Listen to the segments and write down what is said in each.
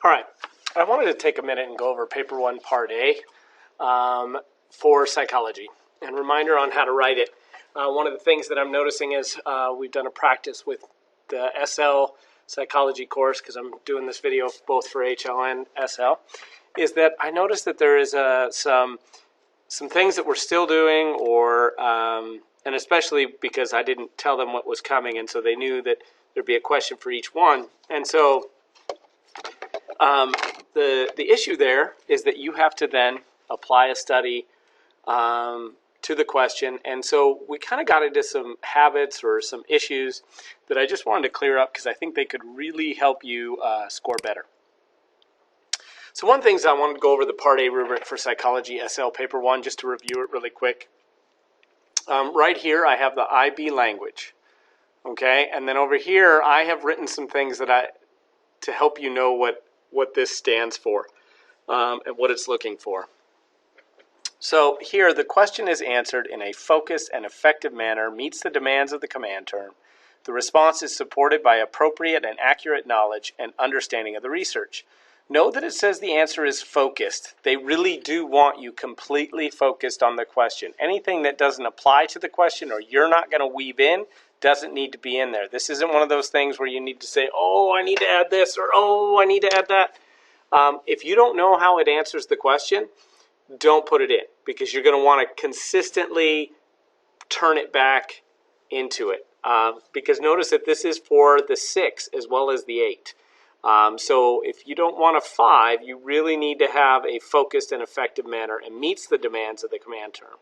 All right, I wanted to take a minute and go over paper 1, part A for psychology, and reminder on how to write it. One of the things that I'm noticing is we've done a practice with the SL psychology course, because I'm doing this video both for HL and SL, is that I noticed that there is some things that we're still doing, or and especially because I didn't tell them what was coming, and so they knew that there'd be a question for each one. And so the issue there is that you have to then apply a study to the question. And so we kind of got into some habits or some issues that I just wanted to clear up because I think they could really help you score better. So one thing is I wanted to go over the Part A rubric for Psychology SL Paper 1 just to review it really quick. Right here I have the IB language, okay? And then over here I have written some things that to help you know what this stands for and what it's looking for. So here the question is answered in a focused and effective manner, meets the demands of the command term. The response is supported by appropriate and accurate knowledge and understanding of the research. Note that it says the answer is focused. They really do want you completely focused on the question. Anything that doesn't apply to the question or you're not going to weave in doesn't need to be in there. This isn't one of those things where you need to say, oh, I need to add this, or oh, I need to add that. If you don't know how it answers the question, don't put it in, because you're going to want to consistently turn it back into it. Because notice that this is for the 6 as well as the 8. So if you don't want a 5, you really need to have a focused and effective manner and meets the demands of the command term.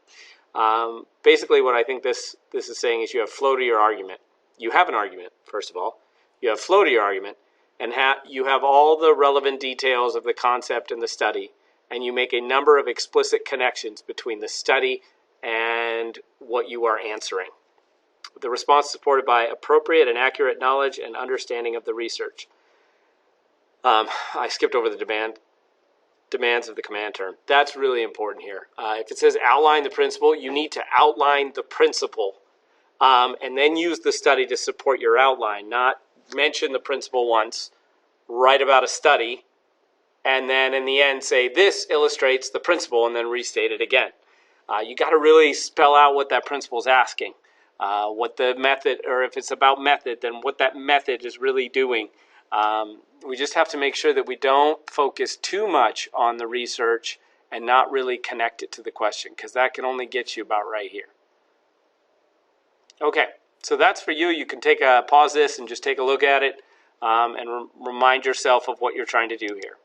Basically what I think this is saying is you have flow to your argument. You have an argument, first of all. You have flow to your argument, and you have all the relevant details of the concept and the study, and you make a number of explicit connections between the study and what you are answering. The response is supported by appropriate and accurate knowledge and understanding of the research. I skipped over the demands of the command term. That's really important here. If it says outline the principle, you need to outline the principle and then use the study to support your outline, not mention the principle once, write about a study, and then in the end say this illustrates the principle and then restate it again. You got to really spell out what that principle is asking, what the method, or if it's about method, then what that method is really doing. We just have to make sure that we don't focus too much on the research and not really connect it to the question, because that can only get you about right here. Okay, so that's for you. You can pause this and just take a look at it and remind yourself of what you're trying to do here.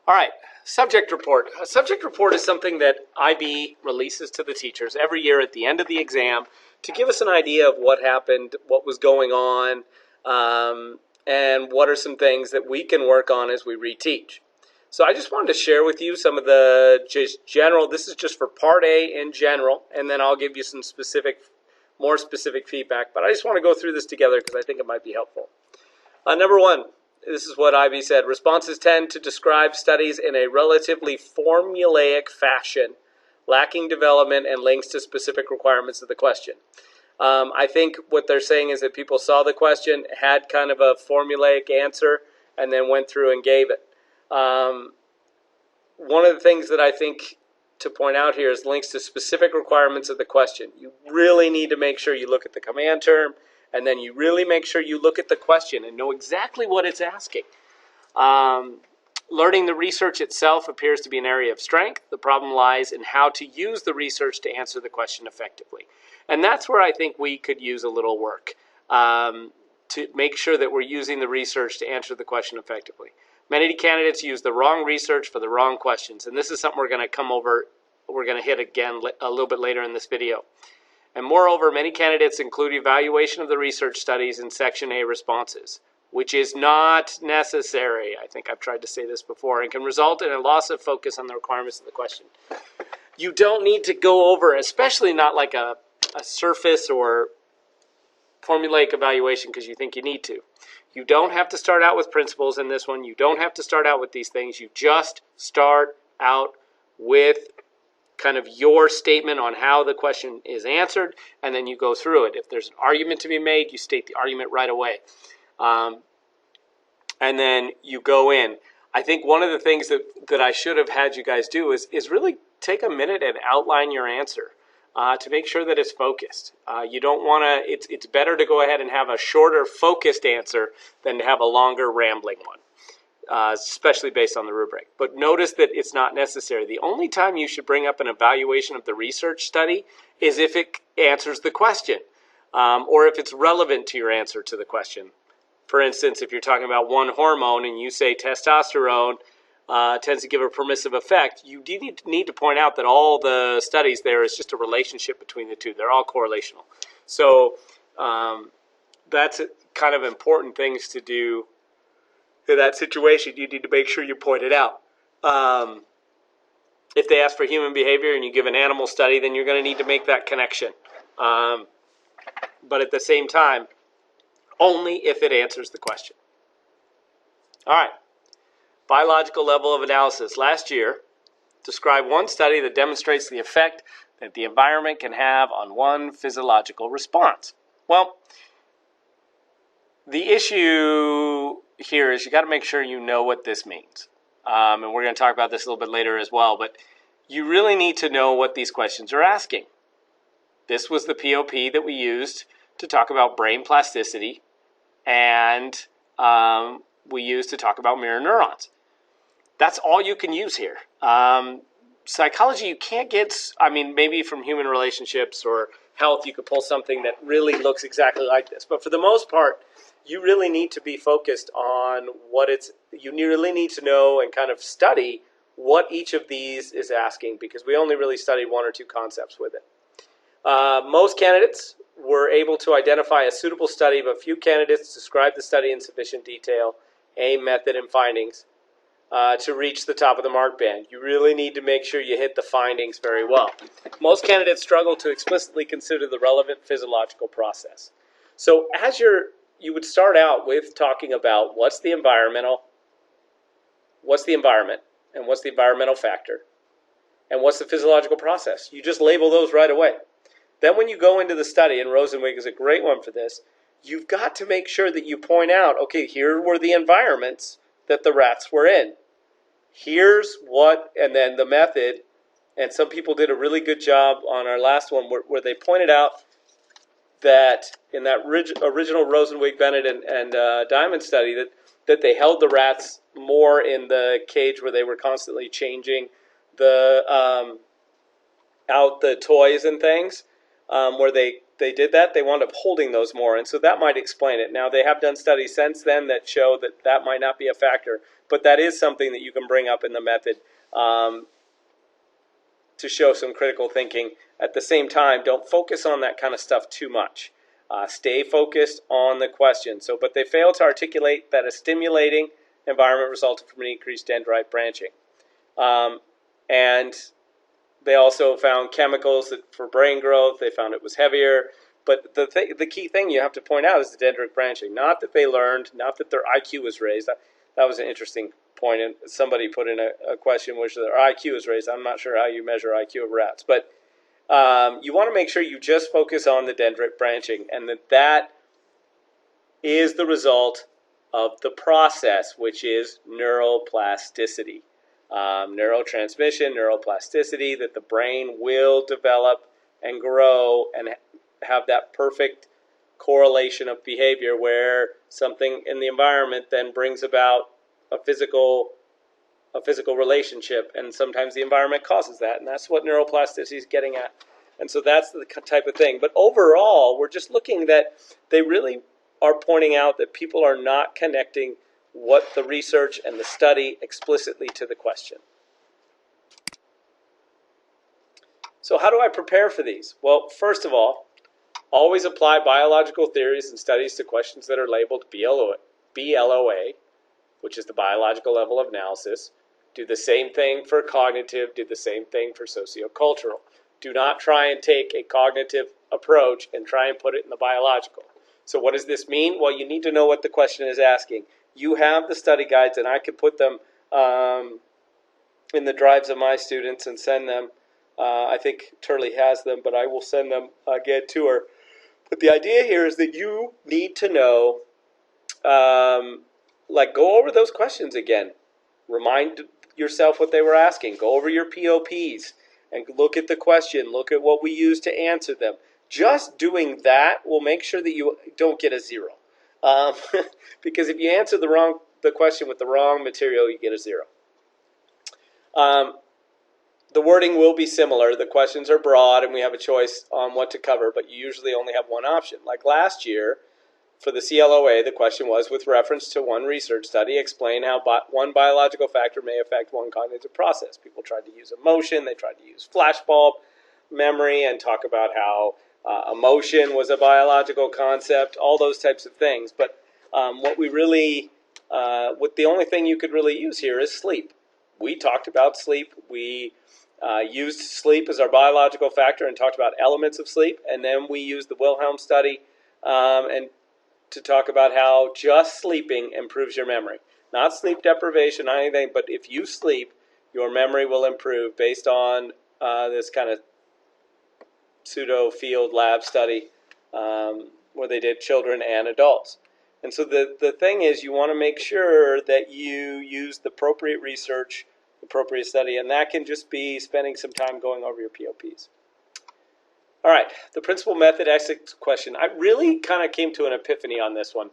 All right, subject report. A subject report is something that IB releases to the teachers every year at the end of the exam to give us an idea of what happened, what was going on, and what are some things that we can work on as we reteach. So I just wanted to share with you some of the just general, this is just for Part A in general, and then I'll give you some more specific feedback, but I just want to go through this together because I think it might be helpful. Number 1, this is what IB said. Responses tend to describe studies in a relatively formulaic fashion, lacking development and links to specific requirements of the question. I think what they're saying is that people saw the question, had kind of a formulaic answer, and then went through and gave it. One of the things that I think to point out here is links to specific requirements of the question. You really need to make sure you look at the command term, and then you really make sure you look at the question and know exactly what it's asking. Learning the research itself appears to be an area of strength. The problem lies in how to use the research to answer the question effectively. And that's where I think we could use a little work to make sure that we're using the research to answer the question effectively. Many candidates use the wrong research for the wrong questions, and this is something we're going to hit again a little bit later in this video. And moreover, many candidates include evaluation of the research studies in Section A responses, which is not necessary. I think I've tried to say this before, and can result in a loss of focus on the requirements of the question. You don't need to go over, especially not like a surface or formulaic evaluation because you think you need to. You don't have to start out with principles in this one. You don't have to start out with these things. You just start out with kind of your statement on how the question is answered, and then you go through it. If there's an argument to be made, you state the argument right away. and then you go in. I think one of the things that I should have had you guys do is really take a minute and outline your answer to make sure that it's focused. You don't want to, it's better to go ahead and have a shorter, focused answer than to have a longer, rambling one. Especially based on the rubric. But notice that it's not necessary. The only time you should bring up an evaluation of the research study is if it answers the question, or if it's relevant to your answer to the question. For instance, if you're talking about one hormone and you say testosterone tends to give a permissive effect, you do need to point out that all the studies there is just a relationship between the two. They're all correlational. So that's kind of important things to do in that situation. You need to make sure you point it out. If they ask for human behavior and you give an animal study, then you're going to need to make that connection. But at the same time, only if it answers the question. All right. Biological level of analysis. Last year, describe one study that demonstrates the effect that the environment can have on one physiological response. Well, the issue here is you got to make sure you know what this means. And we're going to talk about this a little bit later as well, but you really need to know what these questions are asking. This was the POP that we used to talk about brain plasticity, and we used to talk about mirror neurons. That's all you can use here. Psychology, you can't get, maybe from human relationships or health, you could pull something that really looks exactly like this. But for the most part, you really need to be focused on you really need to know and kind of study what each of these is asking, because we only really studied one or two concepts with it. Most candidates were able to identify a suitable study, but few candidates described the study in sufficient detail, aim, method, and findings to reach the top of the mark band. You really need to make sure you hit the findings very well. Most candidates struggle to explicitly consider the relevant physiological process. So as you would start out with talking about what's the environment, and what's the environmental factor, and what's the physiological process. You just label those right away. Then when you go into the study, and Rosenwig is a great one for this, you've got to make sure that you point out, okay, here were the environments that the rats were in. Here's what, and then the method, and some people did a really good job on our last one where they pointed out that in that original Rosenwig, Bennett, and Diamond study that they held the rats more in the cage where they were constantly changing out the toys and things, where they did that, they wound up holding those more. And so that might explain it. Now, they have done studies since then that show that might not be a factor, but that is something that you can bring up in the method to show some critical thinking. At the same time, don't focus on that kind of stuff too much. Stay focused on the question. But they failed to articulate that a stimulating environment resulted from an increased dendrite branching. And they also found chemicals that for brain growth. They found it was heavier. But the key thing you have to point out is the dendritic branching. Not that they learned, not that their IQ was raised. That was an interesting point. And somebody put in a question which their IQ is raised. I'm not sure how you measure IQ of rats. But you want to make sure you just focus on the dendritic branching, and that is the result of the process, which is neuroplasticity. Neurotransmission, neuroplasticity, that the brain will develop and grow and have that perfect correlation of behavior where something in the environment then brings about a physical relationship, and sometimes the environment causes that, and that's what neuroplasticity is getting at. And so that's the type of thing. But overall, we're just looking that they really are pointing out that people are not connecting what the research and the study explicitly to the question. So how do I prepare for these? Well, first of all, always apply biological theories and studies to questions that are labeled BLOA, which is the biological level of analysis. Do the same thing for cognitive, do the same thing for sociocultural. Do not try and take a cognitive approach and try and put it in the biological. So what does this mean? Well, you need to know what the question is asking. You have the study guides, and I could put them in the drives of my students and send them. I think Turley has them, but I will send them again to her. But the idea here is that you need to know like, go over those questions again. Remind yourself what they were asking. Go over your POPs and look at the question. Look at what we use to answer them. Just doing that will make sure that you don't get a 0. Because if you answer the question with the wrong material, you get a 0. The wording will be similar. The questions are broad and we have a choice on what to cover, but you usually only have one option. Like last year, for the CLOA, the question was, with reference to one research study, explain how one biological factor may affect one cognitive process. People tried to use emotion, they tried to use flashbulb memory and talk about how emotion was a biological concept, all those types of things. But what the only thing you could really use here is sleep. We talked about sleep. We used sleep as our biological factor and talked about elements of sleep. And then we used the Wilhelm study and to talk about how just sleeping improves your memory. Not sleep deprivation, not anything, but if you sleep, your memory will improve based on this kind of pseudo field lab study where they did children and adults. And so the thing is, you want to make sure that you use the appropriate research, appropriate study, and that can just be spending some time going over your POPs. All right, the principal method ethics question. I really kind of came to an epiphany on this one.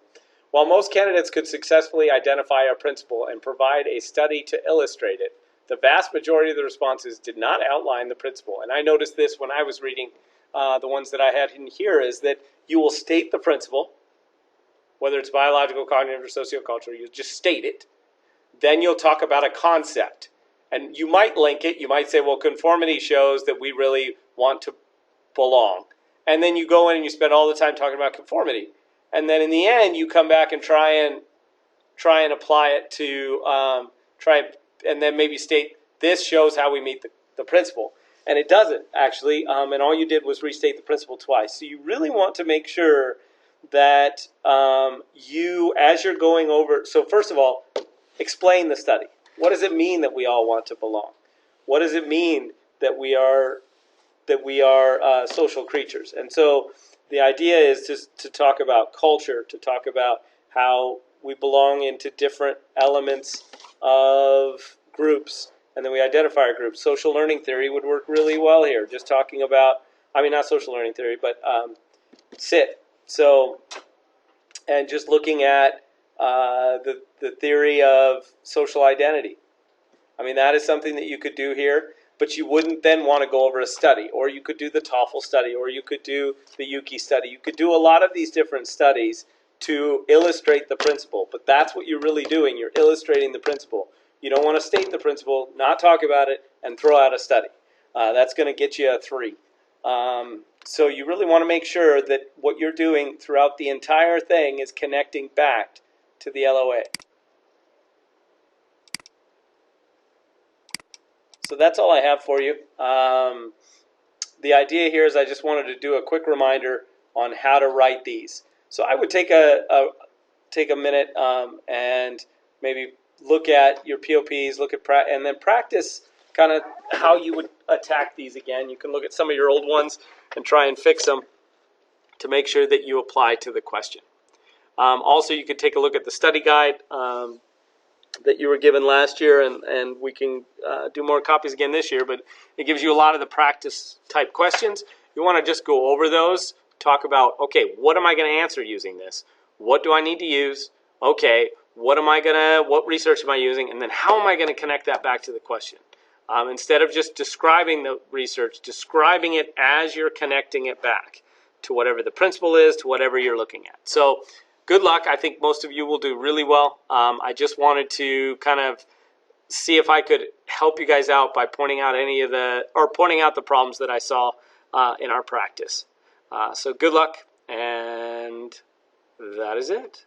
While most candidates could successfully identify a principle and provide a study to illustrate it, the vast majority of the responses did not outline the principle. And I noticed this when I was reading the ones that I had in here, is that you will state the principle, whether it's biological, cognitive, or sociocultural, you just state it. Then you'll talk about a concept. And you might link it. You might say, well, conformity shows that we really want to belong. And then you go in and you spend all the time talking about conformity. And then in the end, you come back and try and apply it to, and then maybe state, this shows how we meet the principle. And it doesn't, actually. And all you did was restate the principle twice. So you really want to make sure that you, as you're going over, so first of all, explain the study. What does it mean that we all want to belong? What does it mean that we are social creatures? And so the idea is just to talk about culture, to talk about how we belong into different elements of groups, and then we identify our groups. Social learning theory would work really well here. Just talking about, not social learning theory, but SIT. So, and just looking at the theory of social identity. That is something that you could do here, but you wouldn't then want to go over a study, or you could do the TOEFL study, or you could do the Yuki study. You could do a lot of these different studies to illustrate the principle, but that's what you're really doing. You're illustrating the principle. You don't want to state the principle, not talk about it, and throw out a study. That's going to get you a 3. So you really want to make sure that what you're doing throughout the entire thing is connecting back to the LOA. So that's all I have for you. The idea here is I just wanted to do a quick reminder on how to write these. So I would take a minute and maybe look at your POPs, and then practice kind of how you would attack these again. You can look at some of your old ones and try and fix them to make sure that you apply to the question. Also, you could take a look at the study guide that you were given last year, and we can do more copies again this year, but it gives you a lot of the practice type questions. You want to just go over those, talk about, okay, what am I going to answer using this? What do I need to use? Okay, what research am I using? And then how am I going to connect that back to the question? Instead of just describing the research, describing it as you're connecting it back to whatever the principle is, to whatever you're looking at. So good luck. I think most of you will do really well. I just wanted to kind of see if I could help you guys out by pointing out pointing out the problems that I saw in our practice. So good luck, and that is it.